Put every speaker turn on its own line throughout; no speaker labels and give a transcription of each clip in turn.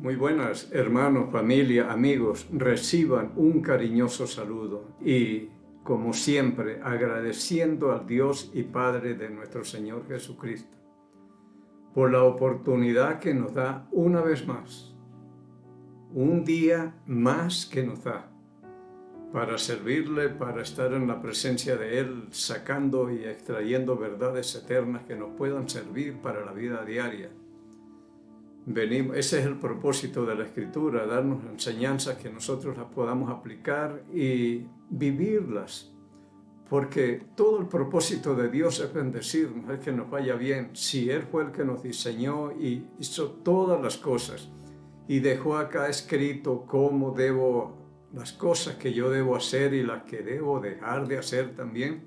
Muy buenas, hermanos, familia, amigos. Reciban un cariñoso saludo y, como siempre, agradeciendo al Dios y Padre de nuestro Señor Jesucristo por la oportunidad que nos da una vez más, un día más que nos da, para servirle, para estar en la presencia de Él, sacando y extrayendo verdades eternas que nos puedan servir para la vida diaria. Ese es el propósito de la Escritura, darnos enseñanzas que nosotros las podamos aplicar y vivirlas, porque todo el propósito de Dios es bendecirnos, es que nos vaya bien. Si Él fue el que nos diseñó y hizo todas las cosas y dejó acá escrito cómo las cosas que yo debo hacer y las que debo dejar de hacer también,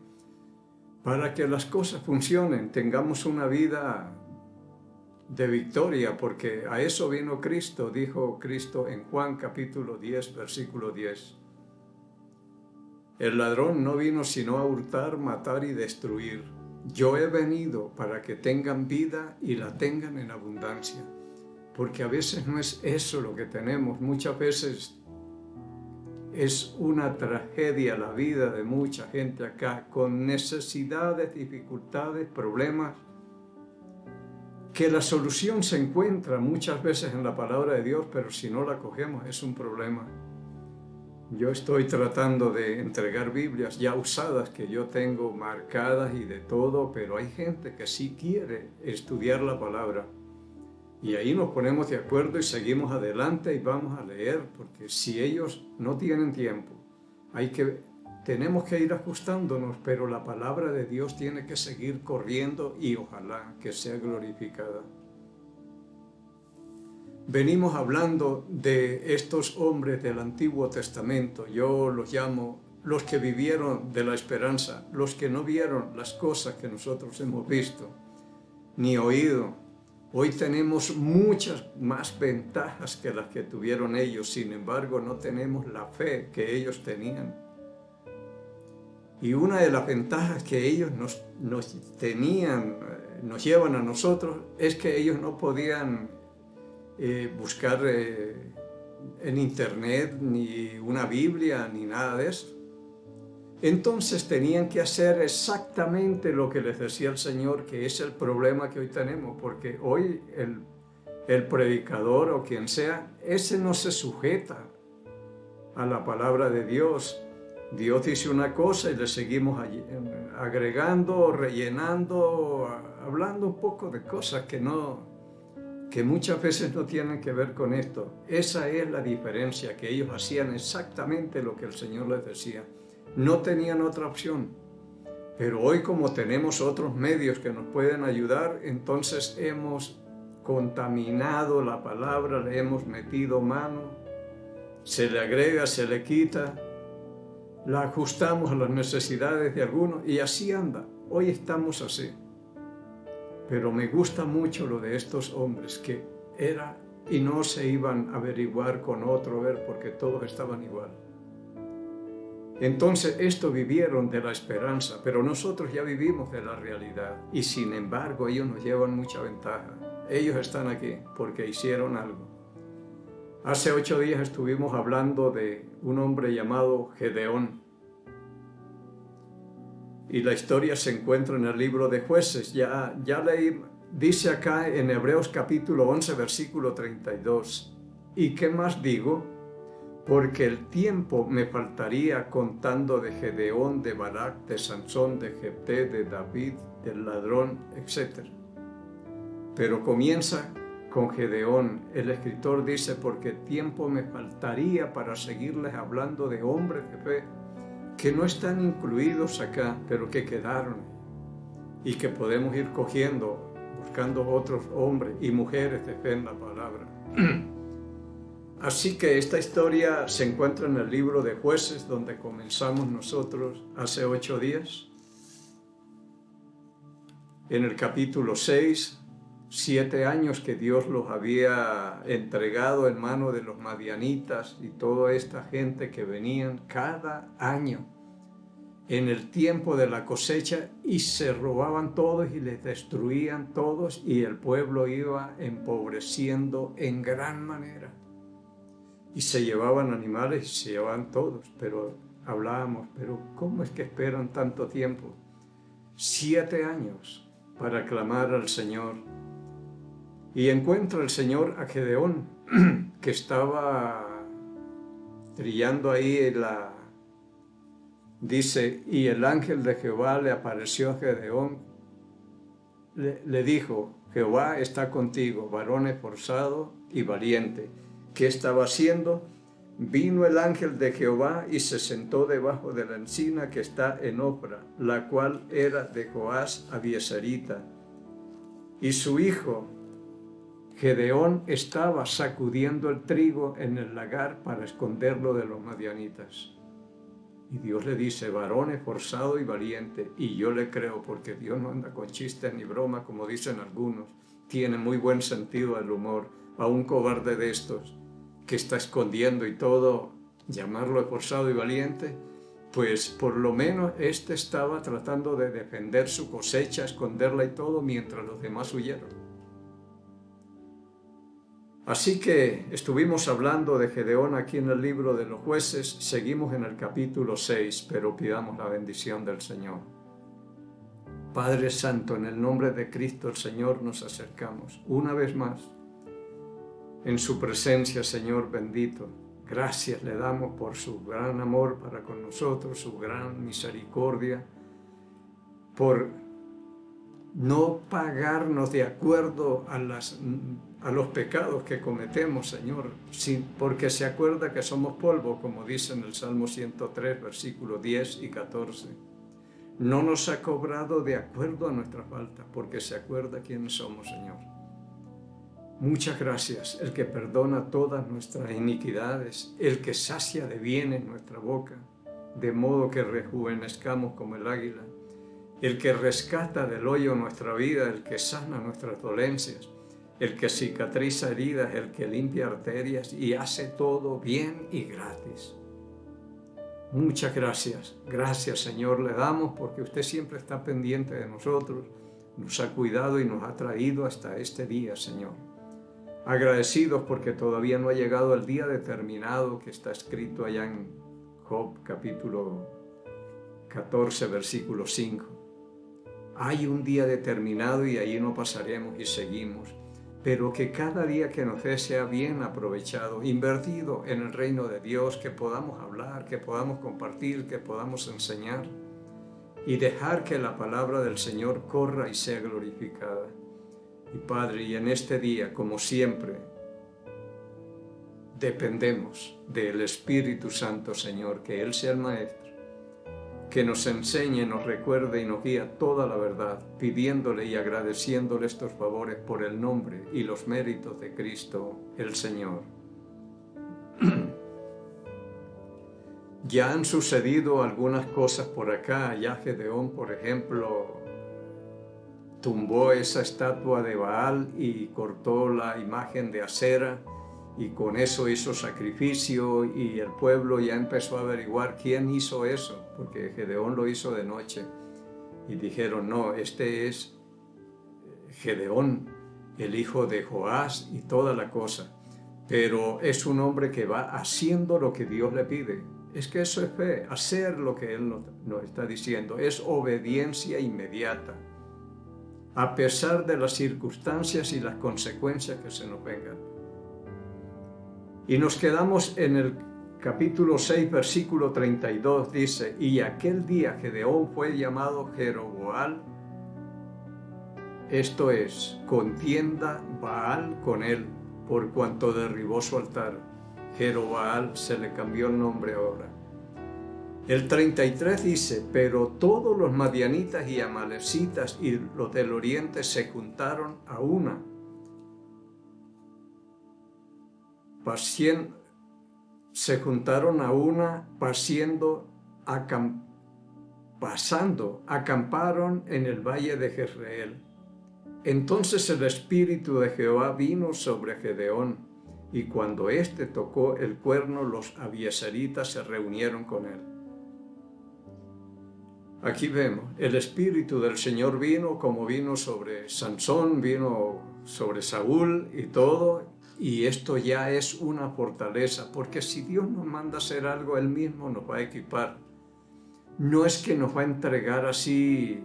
para que las cosas funcionen, tengamos una vida de victoria, porque a eso vino Cristo, dijo Cristo en Juan capítulo 10, versículo 10. El ladrón no vino sino a hurtar, matar y destruir. Yo he venido para que tengan vida y la tengan en abundancia. Porque a veces no es eso lo que tenemos, muchas veces es una tragedia la vida de mucha gente acá, con necesidades, dificultades, problemas, que la solución se encuentra muchas veces en la palabra de Dios, pero si no la cogemos es un problema. Yo estoy tratando de entregar Biblias ya usadas que yo tengo marcadas y de todo, pero hay gente que sí quiere estudiar la palabra. Y ahí nos ponemos de acuerdo y seguimos adelante y vamos a leer, porque si ellos no tienen tiempo, tenemos que ir ajustándonos, pero la palabra de Dios tiene que seguir corriendo y ojalá que sea glorificada. Venimos hablando de estos hombres del Antiguo Testamento, yo los llamo los que vivieron de la esperanza, los que no vieron las cosas que nosotros hemos visto, ni oído. Hoy tenemos muchas más ventajas que las que tuvieron ellos, sin embargo no tenemos la fe que ellos tenían. Y una de las ventajas que ellos nos llevan a nosotros, es que ellos no podían buscar en internet ni una Biblia ni nada de eso. Entonces tenían que hacer exactamente lo que les decía el Señor, que es el problema que hoy tenemos, porque hoy el predicador o quien sea, ese no se sujeta a la palabra de Dios. Dios dice una cosa y le seguimos agregando, rellenando, hablando un poco de cosas que muchas veces no tienen que ver con esto. Esa es la diferencia, que ellos hacían exactamente lo que el Señor les decía. No tenían otra opción. Pero hoy, como tenemos otros medios que nos pueden ayudar, entonces hemos contaminado la palabra, le hemos metido mano, se le agrega, se le quita, la ajustamos a las necesidades de algunos y así anda. Hoy estamos así. Pero me gusta mucho lo de estos hombres, que y no se iban a averiguar con otro, porque todos estaban igual. Entonces, esto vivieron de la esperanza, pero nosotros ya vivimos de la realidad. Y sin embargo, ellos nos llevan mucha ventaja. Ellos están aquí porque hicieron algo. Hace 8 días estuvimos hablando de un hombre llamado Gedeón. Y la historia se encuentra en el libro de Jueces. Ya leí, dice acá en Hebreos capítulo 11, versículo 32. ¿Y qué más digo? Porque el tiempo me faltaría contando de Gedeón, de Barak, de Sansón, de Jefté, de David, del ladrón, etc. Pero comienza con Gedeón. El escritor dice, porque tiempo me faltaría para seguirles hablando de hombres de fe que no están incluidos acá, pero que quedaron y que podemos ir cogiendo, buscando otros hombres y mujeres de fe en la palabra. Así que esta historia se encuentra en el libro de Jueces, donde comenzamos nosotros hace 8 días. En el capítulo 6, 7 años que Dios los había entregado en manos de los madianitas y toda esta gente que venían cada año. en el tiempo de la cosecha y se robaban todos y les destruían todos y el pueblo iba empobreciendo en gran manera. Y se llevaban animales y se llevaban todos, pero hablábamos, pero ¿cómo es que esperan tanto tiempo? 7 años para clamar al Señor. Y encuentra el Señor a Gedeón, que estaba trillando ahí dice, y el ángel de Jehová le apareció a Gedeón, le dijo, Jehová está contigo, varón esforzado y valiente. ¿Qué estaba haciendo? Vino el ángel de Jehová y se sentó debajo de la encina que está en Ofra, la cual era de Joás Abiezerita. Y su hijo Gedeón estaba sacudiendo el trigo en el lagar para esconderlo de los madianitas. Y Dios le dice, varón esforzado y valiente, y yo le creo porque Dios no anda con chistes ni broma como dicen algunos, tiene muy buen sentido del humor, a un cobarde de estos que está escondiendo y todo, llamarlo esforzado y valiente, pues por lo menos este estaba tratando de defender su cosecha, esconderla y todo, mientras los demás huyeron. Así que estuvimos hablando de Gedeón aquí en el libro de los Jueces, seguimos en el capítulo 6, pero pidamos la bendición del Señor. Padre Santo, en el nombre de Cristo el Señor nos acercamos una vez más en su presencia, Señor bendito. Gracias le damos por su gran amor para con nosotros, su gran misericordia, por no pagarnos de acuerdo a los pecados que cometemos, Señor, porque se acuerda que somos polvo, como dice en el Salmo 103, versículos 10 y 14. No nos ha cobrado de acuerdo a nuestra falta, porque se acuerda quiénes somos, Señor. Muchas gracias, el que perdona todas nuestras iniquidades, el que sacia de bien en nuestra boca, de modo que rejuvenezcamos como el águila, el que rescata del hoyo nuestra vida, el que sana nuestras dolencias, el que cicatriza heridas, el que limpia arterias y hace todo bien y gratis. Muchas gracias. Gracias, Señor, le damos porque usted siempre está pendiente de nosotros, nos ha cuidado y nos ha traído hasta este día, Señor. Agradecidos porque todavía no ha llegado el día determinado que está escrito allá en Job capítulo 14, versículo 5. Hay un día determinado y allí no pasaremos y seguimos, pero que cada día que nos dé sea bien aprovechado, invertido en el reino de Dios, que podamos hablar, que podamos compartir, que podamos enseñar y dejar que la palabra del Señor corra y sea glorificada. Y Padre, y en este día, como siempre, dependemos del Espíritu Santo, Señor, que Él sea el Maestro, que nos enseñe, nos recuerde y nos guía toda la verdad, pidiéndole y agradeciéndole estos favores por el nombre y los méritos de Cristo, el Señor. Ya han sucedido algunas cosas por acá. Ya Gedeón, por ejemplo, tumbó esa estatua de Baal y cortó la imagen de Acera, y con eso hizo sacrificio, y el pueblo ya empezó a averiguar quién hizo eso, porque Gedeón lo hizo de noche, y dijeron, no, este es Gedeón, el hijo de Joás y toda la cosa, pero es un hombre que va haciendo lo que Dios le pide. Es que eso es fe, hacer lo que Él nos está diciendo, es obediencia inmediata, a pesar de las circunstancias y las consecuencias que se nos vengan. Y nos quedamos en el capítulo 6, versículo 32, dice, y aquel día Gedeón fue llamado Jeroboal, esto es, contienda Baal con él, por cuanto derribó su altar. Jeroboal se le cambió el nombre ahora. El 33 dice, pero todos los madianitas y amalecitas y los del oriente se juntaron a una, acamparon en el valle de Jezreel. Entonces el Espíritu de Jehová vino sobre Gedeón, y cuando éste tocó el cuerno, los abiezeritas se reunieron con él. Aquí vemos, el Espíritu del Señor vino como vino sobre Sansón, vino sobre Saúl y todo, y esto ya es una fortaleza, porque si Dios nos manda a hacer algo, Él mismo nos va a equipar. No es que nos va a entregar así,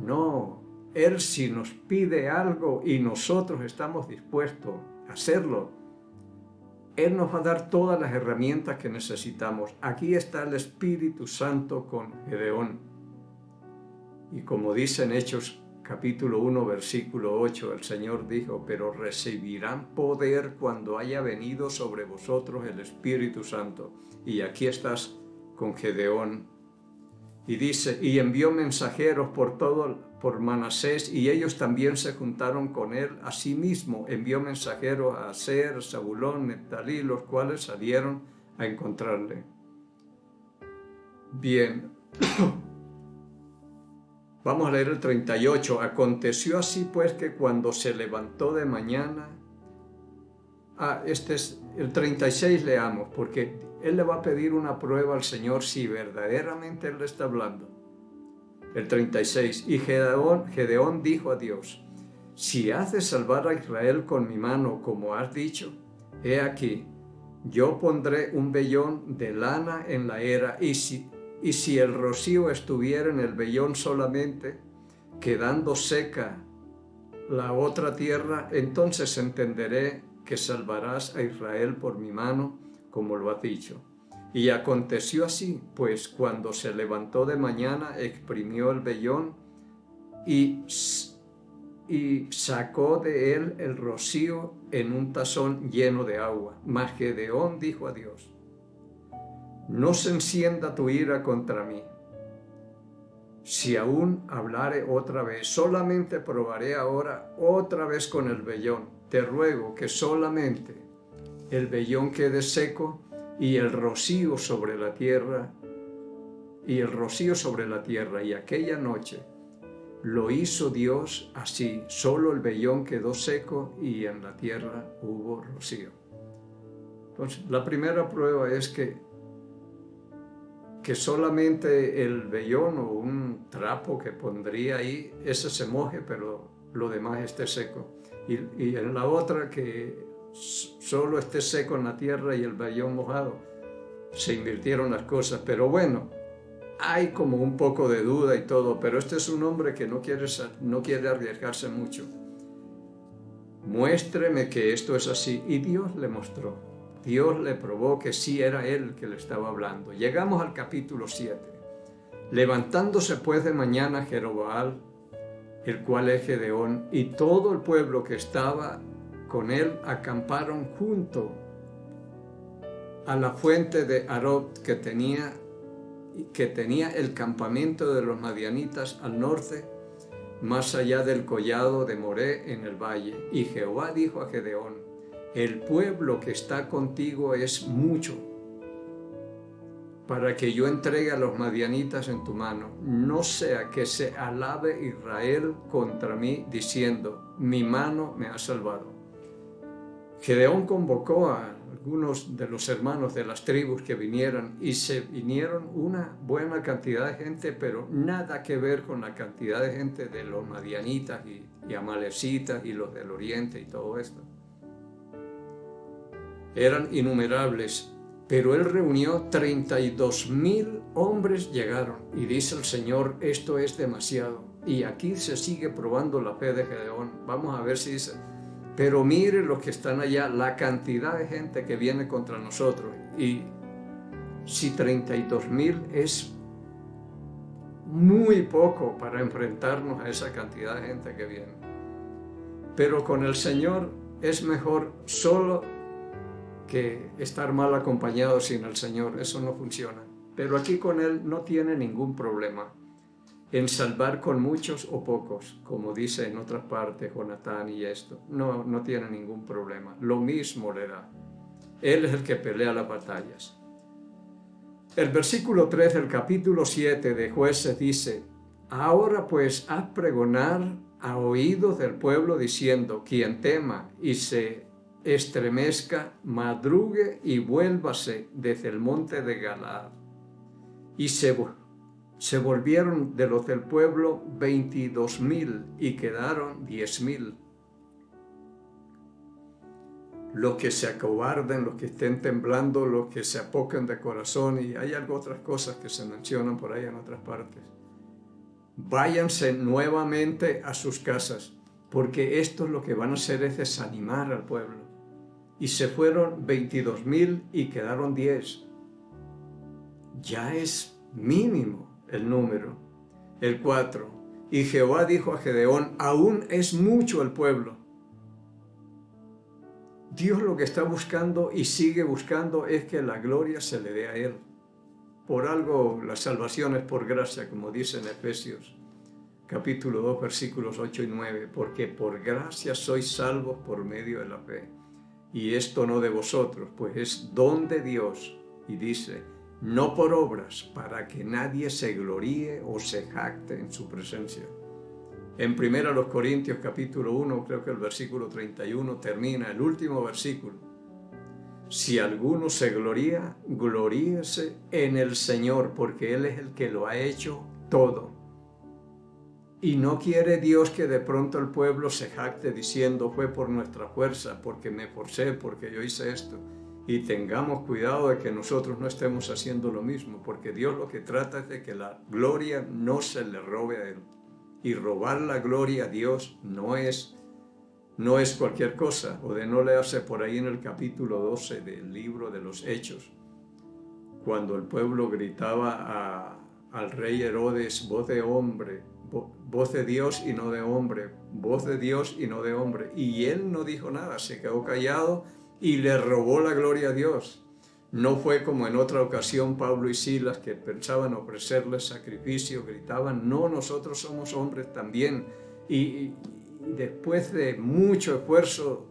no. Él si nos pide algo y nosotros estamos dispuestos a hacerlo, Él nos va a dar todas las herramientas que necesitamos. Aquí está el Espíritu Santo con Gedeón. Y como dice en Hechos capítulo 1, versículo 8, el Señor dijo, pero recibirán poder cuando haya venido sobre vosotros el Espíritu Santo. Y aquí estás con Gedeón. Y dice, y envió mensajeros por Manasés, y ellos también se juntaron con él. Asimismo envió mensajeros a Aser, Zabulón, Neftalí, los cuales salieron a encontrarle. Bien. Vamos a leer el 38. Aconteció así pues que cuando se levantó de mañana... este es el 36, leamos, porque él le va a pedir una prueba al Señor si verdaderamente él le está hablando. El 36. Y Gedeón dijo a Dios, si has de salvar a Israel con mi mano, como has dicho, he aquí, yo pondré un vellón de lana en la era, y si el rocío estuviera en el vellón solamente, quedando seca la otra tierra, entonces entenderé que salvarás a Israel por mi mano, como lo has dicho. Y aconteció así, pues cuando se levantó de mañana, exprimió el vellón y sacó de él el rocío en un tazón lleno de agua. Mas Gedeón dijo a Dios, no se encienda tu ira contra mí. Si aún hablare otra vez, solamente probaré ahora otra vez con el vellón. Te ruego que solamente el vellón quede seco y el rocío sobre la tierra. Y aquella noche lo hizo Dios así. Solo el vellón quedó seco y en la tierra hubo rocío. Entonces, la primera prueba es que solamente el vellón o un trapo que pondría ahí, ese se moje, pero lo demás esté seco. Y en la otra, que solo esté seco en la tierra y el vellón mojado. Se invirtieron las cosas, pero bueno, hay como un poco de duda y todo, pero este es un hombre que no quiere arriesgarse mucho. Muéstreme que esto es así. Y Dios le mostró. Dios le probó que sí era él que le estaba hablando. Llegamos al capítulo 7. Levantándose pues de mañana Jeroboam, el cual es Gedeón, y todo el pueblo que estaba con él acamparon junto a la fuente de Arot que tenía el campamento de los madianitas al norte, más allá del collado de Moré en el valle. Y Jehová dijo a Gedeón, el pueblo que está contigo es mucho, para que yo entregue a los madianitas en tu mano. No sea que se alabe Israel contra mí, diciendo, mi mano me ha salvado. Gedeón convocó a algunos de los hermanos de las tribus que vinieran, y se vinieron una buena cantidad de gente, pero nada que ver con la cantidad de gente de los madianitas y amalecitas y los del oriente y todo esto. Eran innumerables, pero él reunió 32,000 hombres llegaron. Y dice el Señor, esto es demasiado. Y aquí se sigue probando la fe de Gedeón. Vamos a ver si dice, pero mire los que están allá, la cantidad de gente que viene contra nosotros. Y si 32,000 es muy poco para enfrentarnos a esa cantidad de gente que viene. Pero con el Señor es mejor solo que estar mal acompañado sin el Señor. Eso no funciona. Pero aquí con Él no tiene ningún problema en salvar con muchos o pocos, como dice en otras partes Jonatán y esto. No tiene ningún problema. Lo mismo le da. Él es el que pelea las batallas. El versículo 3 del capítulo 7 de Jueces dice, ahora pues haz pregonar a oídos del pueblo diciendo, quien tema y se estremezca, madrugue y vuélvase desde el monte de Galaad, y se Se volvieron de los del pueblo 22,000 y quedaron 10,000. Los que se acobarden, los que estén temblando, los que se apoquen de corazón, y hay algo otras cosas que se mencionan por ahí en otras partes. Váyanse nuevamente a sus casas, porque esto lo que van a hacer es desanimar al pueblo. Y se fueron 22,000 y quedaron 10. Ya es mínimo el número. El 4. Y Jehová dijo a Gedeón, aún es mucho el pueblo. Dios lo que está buscando y sigue buscando es que la gloria se le dé a Él. Por algo la salvación es por gracia, como dice en Efesios, capítulo 2, versículos 8 y 9, porque por gracia sois salvos por medio de la fe. Y esto no de vosotros, pues es don de Dios. Y dice, no por obras, para que nadie se gloríe o se jacte en su presencia. En 1 Corintios capítulo 1, creo que el versículo 31 termina, el último versículo. Si alguno se gloría, gloríese en el Señor, porque Él es el que lo ha hecho todo. Y no quiere Dios que de pronto el pueblo se jacte diciendo, fue por nuestra fuerza, porque me forcé, porque yo hice esto. Y tengamos cuidado de que nosotros no estemos haciendo lo mismo, porque Dios lo que trata es de que la gloria no se le robe a Él. Y robar la gloria a Dios no es cualquier cosa. O de no leerse por ahí en el capítulo 12 del libro de los Hechos, cuando el pueblo gritaba al rey Herodes, voz de hombre, voz de Dios y no de hombre, voz de Dios y no de hombre. Y él no dijo nada, se quedó callado y le robó la gloria a Dios. No fue como en otra ocasión Pablo y Silas, que pensaban ofrecerles sacrificio, gritaban, no, nosotros somos hombres también. Y después de mucho esfuerzo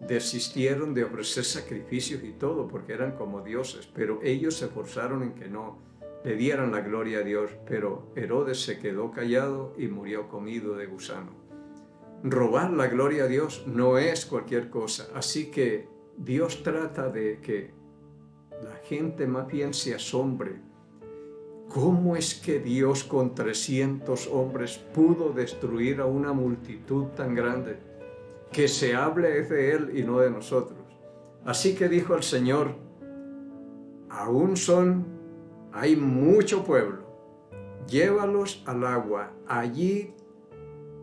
desistieron de ofrecer sacrificios y todo, porque eran como dioses, pero ellos se esforzaron en que no le dieran la gloria a Dios. Pero Herodes se quedó callado y murió comido de gusano. Robar la gloria a Dios no es cualquier cosa, así que Dios trata de que la gente más bien se asombre. ¿Cómo es que Dios con 300 hombres pudo destruir a una multitud tan grande? Que se hable es de Él y no de nosotros. Así que dijo el Señor, hay mucho pueblo, llévalos al agua, allí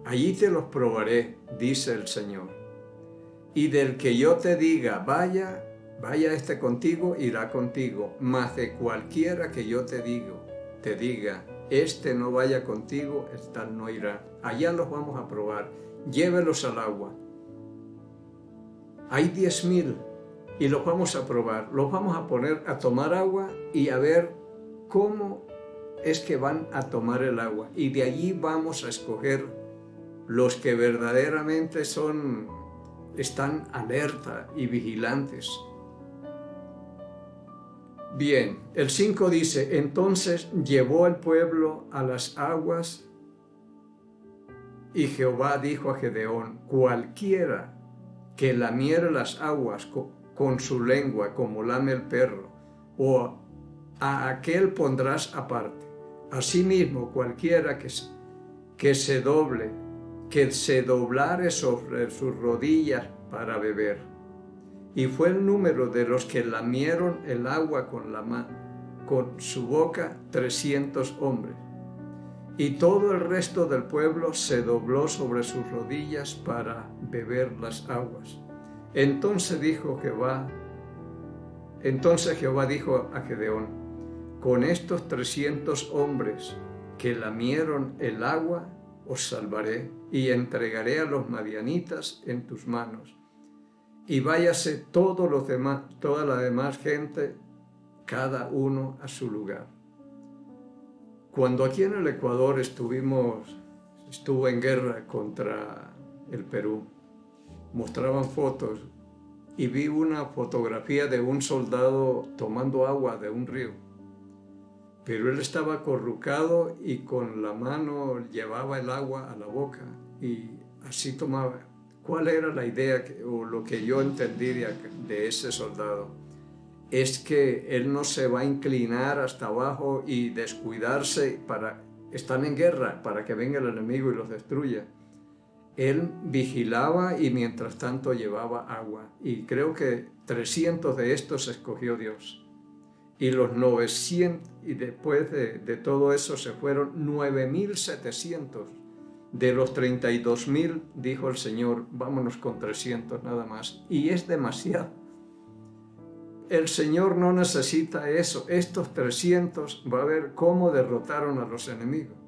te los probaré, dice el Señor. Y del que yo te diga, vaya este contigo, irá contigo, mas de cualquiera que yo te diga, este no vaya contigo, el tal no irá. Allá los vamos a probar, llévelos al agua. Hay 10,000 y los vamos a probar, los vamos a poner a tomar agua y a ver cómo es que van a tomar el agua. Y de allí vamos a escoger los que verdaderamente están alerta y vigilantes. Bien, el 5 dice, entonces llevó el pueblo a las aguas y Jehová dijo a Gedeón, cualquiera que lamiere las aguas con su lengua como lame el perro, o a aquel pondrás aparte. Asimismo, cualquiera que se doblare sobre sus rodillas para beber. Y fue el número de los que lamieron el agua con su boca 300 hombres. Y todo el resto del pueblo se dobló sobre sus rodillas para beber las aguas. Entonces Jehová dijo a Gedeón, con estos 300 hombres que lamieron el agua, os salvaré y entregaré a los madianitas en tus manos. Y váyase toda la demás gente, cada uno a su lugar. Cuando aquí en el Ecuador estuvo en guerra contra el Perú, mostraban fotos y vi una fotografía de un soldado tomando agua de un río. Pero él estaba acurrucado y con la mano llevaba el agua a la boca y así tomaba. ¿Cuál era la idea o lo que yo entendí de ese soldado? es que Él no se va a inclinar hasta abajo y descuidarse para... Están en guerra para que venga el enemigo y los destruya. Él vigilaba y mientras tanto llevaba agua. Y creo que 300 de estos escogió Dios. Y los 900, y después de todo eso se fueron 9.700. De los 32.000 dijo el Señor, vámonos con 300 nada más. Y es demasiado. El Señor no necesita eso. Estos 300 va a ver cómo derrotaron a los enemigos.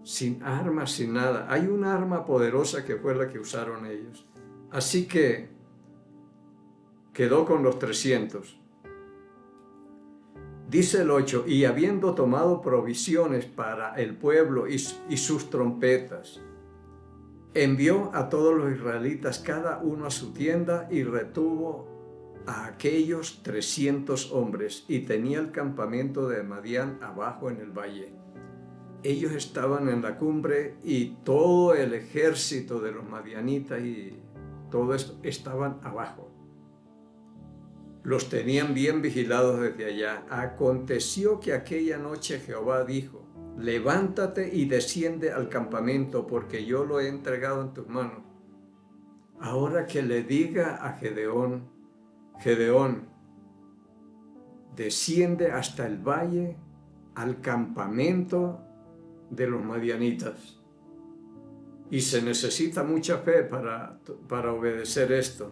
Sin armas, sin nada. Hay una arma poderosa que fue la que usaron ellos. Así que quedó con los 300. Dice el 8, y habiendo tomado provisiones para el pueblo y sus trompetas, envió a todos los israelitas cada uno a su tienda y retuvo a aquellos 300 hombres y tenía el campamento de Madián abajo en el valle. Ellos estaban en la cumbre y todo el ejército de los madianitas y todo esto estaban abajo. Los tenían bien vigilados desde allá. Aconteció que aquella noche Jehová dijo, levántate y desciende al campamento, porque yo lo he entregado en tus manos. Ahora que le diga a Gedeón, Gedeón, desciende hasta el valle, al campamento de los madianitas. Y se necesita mucha fe para obedecer esto.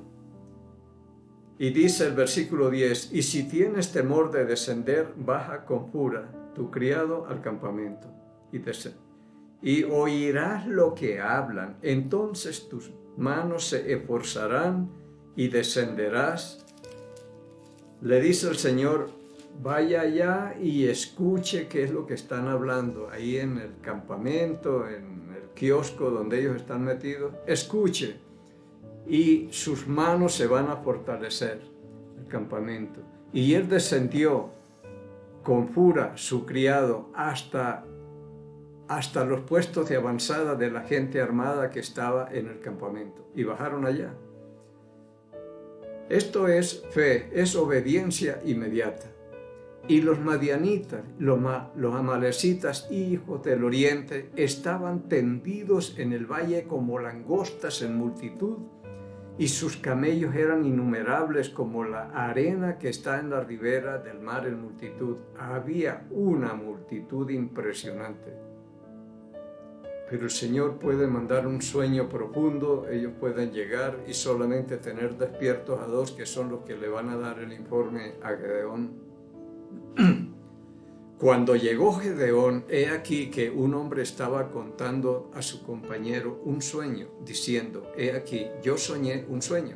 Y dice el versículo 10, y si tienes temor de descender, baja con Pura, tu criado, al campamento, y oirás lo que hablan. Entonces tus manos se esforzarán y descenderás. Le dice el Señor, vaya allá y escuche qué es lo que están hablando ahí en el campamento, en el kiosco donde ellos están metidos. Escuche. Y sus manos se van a fortalecer, el campamento. Y él descendió con Pura, su criado, hasta los puestos de avanzada de la gente armada que estaba en el campamento. Y bajaron allá. Esto es fe, es obediencia inmediata. Y los madianitas, los amalecitas, hijos del oriente, estaban tendidos en el valle como langostas en multitud, y sus camellos eran innumerables como la arena que está en la ribera del mar en multitud. Había una multitud impresionante. Pero el Señor puede mandar un sueño profundo, ellos pueden llegar y solamente tener despiertos a dos, que son los que le van a dar el informe a Gedeón. Cuando llegó Gedeón, he aquí que un hombre estaba contando a su compañero un sueño, diciendo, he aquí, yo soñé un sueño.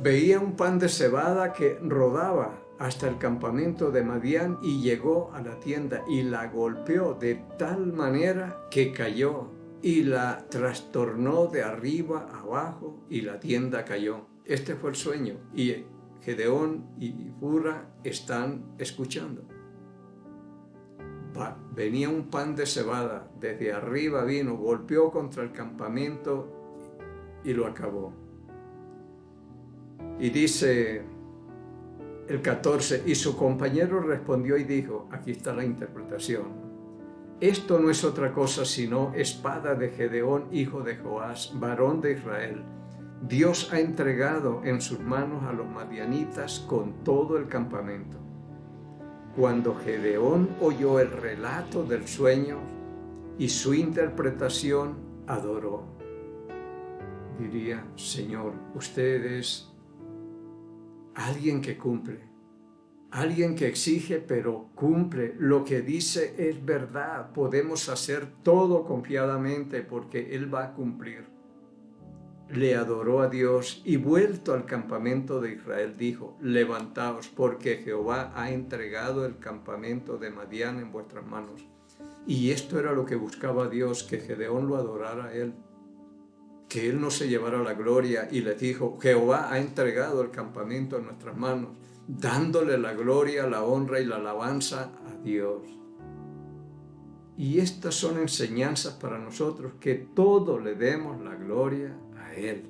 Veía un pan de cebada que rodaba hasta el campamento de Madián y llegó a la tienda y la golpeó de tal manera que cayó y la trastornó de arriba a abajo y la tienda cayó. Este fue el sueño y Gedeón y Pura están escuchando. Venía un pan de cebada, desde arriba vino, golpeó contra el campamento y lo acabó. Y dice el 14, y su compañero respondió y dijo, aquí está la interpretación, esto no es otra cosa sino espada de Gedeón, hijo de Joás, varón de Israel. Dios ha entregado en sus manos a los madianitas con todo el campamento. Cuando Gedeón oyó el relato del sueño y su interpretación, adoró. Diría, Señor, usted es alguien que cumple, alguien que exige pero cumple. Lo que dice es verdad, podemos hacer todo confiadamente porque Él va a cumplir. Le adoró a Dios y vuelto al campamento de Israel dijo, levantaos porque Jehová ha entregado el campamento de Madián en vuestras manos. Y esto era lo que buscaba Dios, que Gedeón lo adorara a él, que él no se llevara la gloria, y le dijo, Jehová ha entregado el campamento en nuestras manos, dándole la gloria, la honra y la alabanza a Dios. Y estas son enseñanzas para nosotros, que todo le demos la gloria a Él.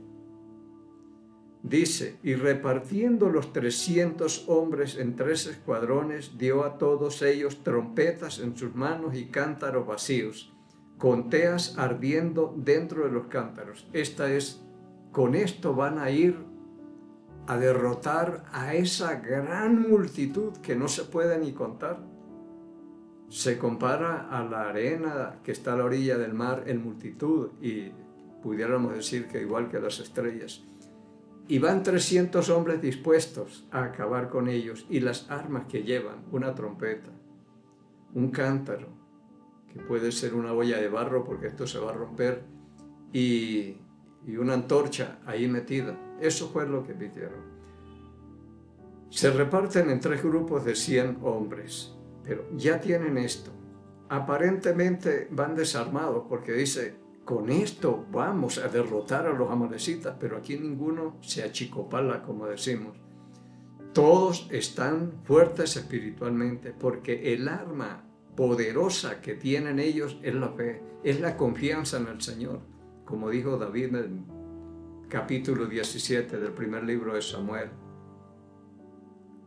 Dice, y repartiendo los 300 hombres en 3 escuadrones, dio a todos ellos trompetas en sus manos y cántaros vacíos, con teas ardiendo dentro de los cántaros. Con esto van a ir a derrotar a esa gran multitud que no se puede ni contar. Se compara a la arena que está a la orilla del mar en multitud y pudiéramos decir que igual que las estrellas. Y van 300 hombres dispuestos a acabar con ellos, y las armas que llevan, una trompeta, un cántaro, que puede ser una olla de barro porque esto se va a romper, y una antorcha ahí metida. Eso fue lo que pidieron. Se reparten en 3 grupos de 100 hombres, pero ya tienen esto. Aparentemente van desarmados porque dice, con esto vamos a derrotar a los amalecitas, pero aquí ninguno se achicopala, como decimos. Todos están fuertes espiritualmente porque el arma poderosa que tienen ellos es la fe, es la confianza en el Señor, como dijo David en el capítulo 17 del primer libro de Samuel,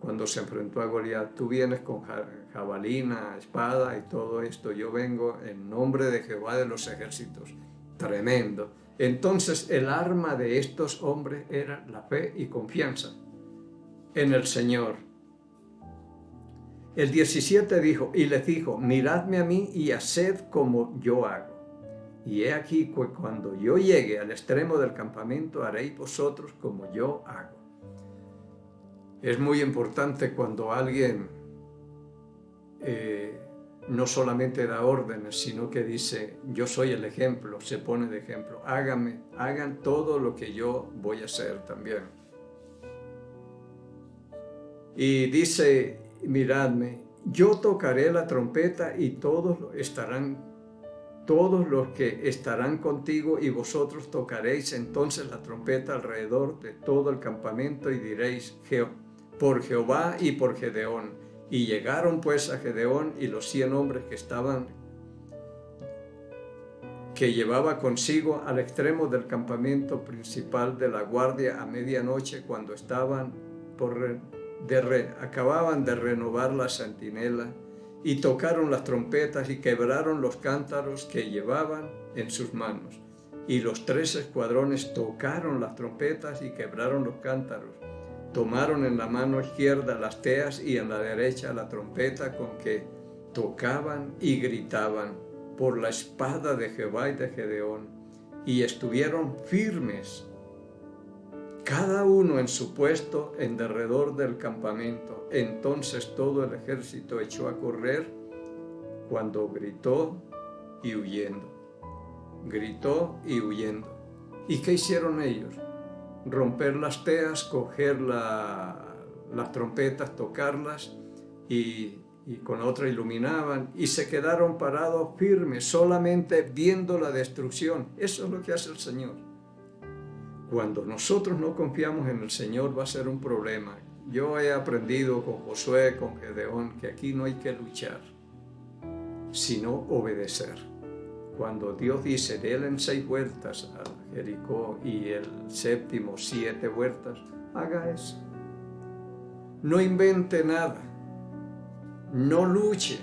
cuando se enfrentó a Goliat. Tú vienes con jabalina, espada y todo esto, yo vengo en nombre de Jehová de los ejércitos. Tremendo. Entonces el arma de estos hombres era la fe y confianza en el Señor. El 17 dijo, y les dijo, miradme a mí y haced como yo hago. Y he aquí que cuando yo llegue al extremo del campamento, haréis vosotros como yo hago. Es muy importante cuando alguien no solamente da órdenes, sino que dice, yo soy el ejemplo, se pone de ejemplo. Hagan todo lo que yo voy a hacer también. Y dice, miradme, yo tocaré la trompeta y todos los que estarán contigo y vosotros tocaréis entonces la trompeta alrededor de todo el campamento y diréis, por Jehová y por Gedeón. Y llegaron pues a Gedeón y los 100 hombres que llevaba consigo al extremo del campamento principal de la guardia a medianoche, cuando acababan de renovar la centinela, y tocaron las trompetas y quebraron los cántaros que llevaban en sus manos. Y los 3 escuadrones tocaron las trompetas y quebraron los cántaros. Tomaron en la mano izquierda las teas y en la derecha la trompeta con que tocaban y gritaban por la espada de Jehová y de Gedeón, y estuvieron firmes, cada uno en su puesto en derredor del campamento. Entonces todo el ejército echó a correr cuando gritó y huyendo. Gritó y huyendo. ¿Y qué hicieron ellos? Romper las teas, coger las trompetas, tocarlas y con otra iluminaban, y se quedaron parados firmes, solamente viendo la destrucción. Eso es lo que hace el Señor. Cuando nosotros no confiamos en el Señor va a ser un problema. Yo he aprendido con Josué, con Gedeón, que aquí no hay que luchar, sino obedecer. Cuando Dios dice, den 6 vueltas a Jericó y el 7º 7 vueltas, haga eso. No invente nada, no luche,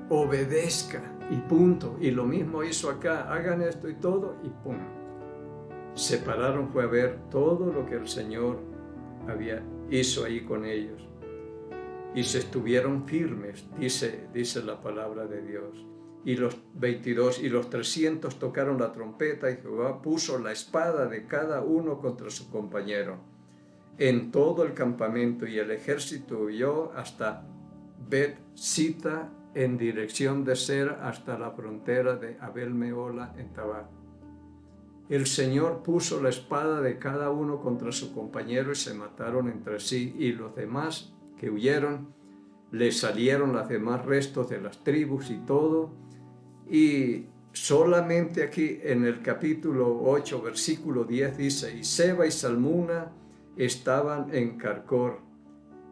obedezca y punto. Y lo mismo hizo acá, hagan esto y todo y pum. Se pararon, fue a ver todo lo que el Señor hizo ahí con ellos. Y se estuvieron firmes, dice la palabra de Dios. Y los 22 y los 300 tocaron la trompeta, y Jehová puso la espada de cada uno contra su compañero en todo el campamento, y el ejército huyó hasta Bet-Sita en dirección de Ser, hasta la frontera de Abel-Mehola en Tabar. El Señor puso la espada de cada uno contra su compañero y se mataron entre sí, y los demás que huyeron, les salieron los demás restos de las tribus y todo. Y solamente aquí en el capítulo 8, versículo 10 dice, y Seba y Salmuna estaban en Carcor,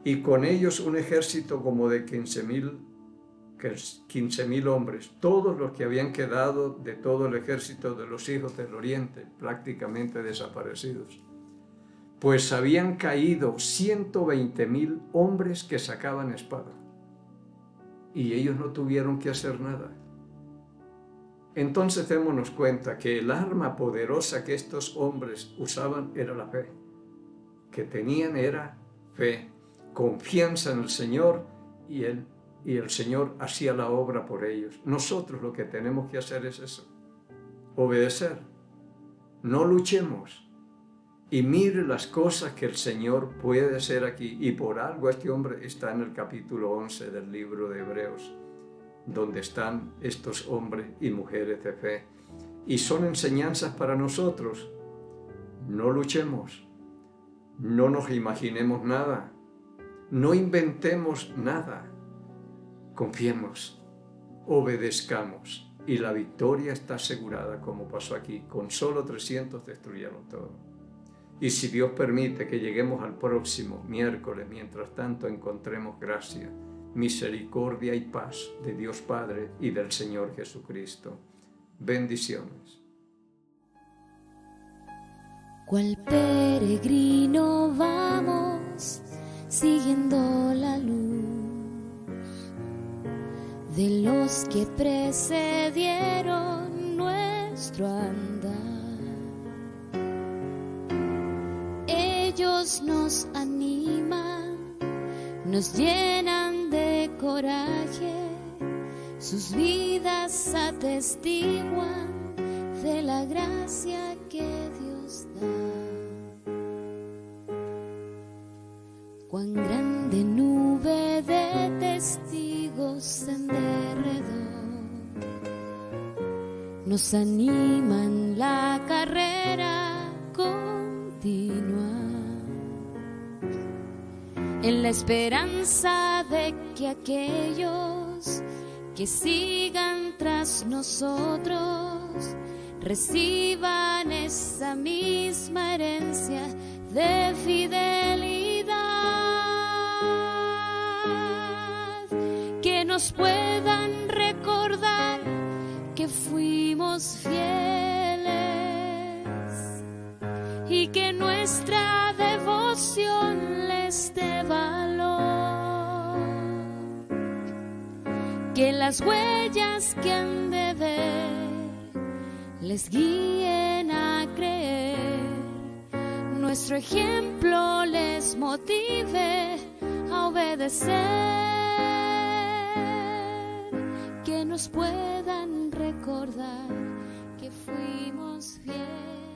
y con ellos un ejército como de 15,000 hombres, todos los que habían quedado de todo el ejército de los hijos del oriente, prácticamente desaparecidos. pues habían caído 120,000 hombres que sacaban espada. Y ellos no tuvieron que hacer nada. Entonces démonos cuenta que el arma poderosa que estos hombres usaban era la fe. Que tenían era fe, confianza en el Señor, y el Señor hacía la obra por ellos. Nosotros lo que tenemos que hacer es eso, obedecer. No luchemos. Y mire las cosas que el Señor puede hacer aquí. Y por algo este hombre está en el capítulo 11 del libro de Hebreos, donde están estos hombres y mujeres de fe. Y son enseñanzas para nosotros. No luchemos, no nos imaginemos nada, no inventemos nada. Confiemos, obedezcamos, y la victoria está asegurada, como pasó aquí. Con solo 300 destruyeron todo. Y si Dios permite que lleguemos al próximo miércoles, mientras tanto encontremos gracia, misericordia y paz de Dios Padre y del Señor Jesucristo. Bendiciones.
Cual peregrino vamos siguiendo la luz de los que precedieron nuestro andar. Ellos nos animan, nos llenan de coraje, sus vidas atestiguan de la gracia que Dios da. Cuán grande nube de testigos en derredor nos animan la carrera continua, en la esperanza de que aquellos que sigan tras nosotros reciban esa misma herencia de fidelidad, que nos puedan recordar que fuimos fieles y que nuestra devoción les dé valor, que las huellas que han de ver les guíen a creer, nuestro ejemplo les motive a obedecer, que nos puedan recordar que fuimos fieles.